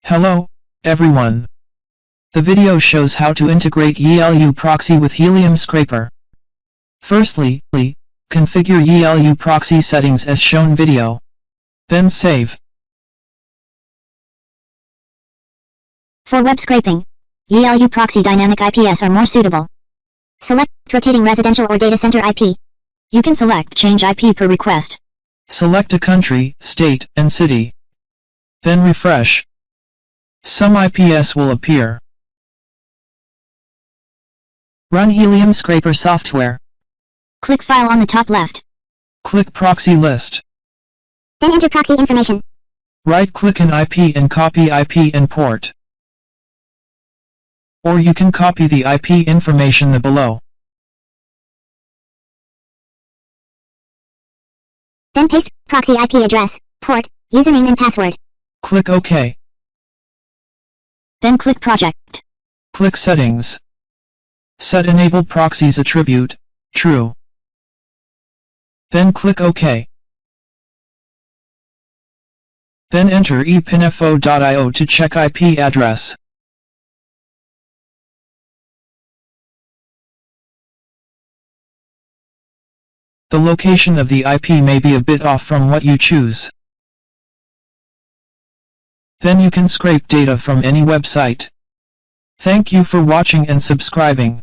Hello, everyone. The video shows how to integrate YiLuProxy with Helium Scraper. Firstly, configure YiLuProxy settings as shown video. Then save. For web scraping, YiLuProxy dynamic IPs are more suitable. Select rotating residential or data center IP. You can select change IP per request. Select a country, state, and city. Then refresh. Some IPs will appear. Run Helium Scraper software. Click File on the top left. Click Proxy List. Then enter proxy information. Right-click an IP and copy IP and port. Or you can copy the IP information below. Then paste proxy IP address, port, username and password. Click OK. Then click Project. Click Settings. Set Enabled Proxies Attribute, True. Then click OK. Then enter epinfo.io to check IP address. The location of the IP may be a bit off from what you choose. Then you can scrape data from any website. Thank you for watching and subscribing.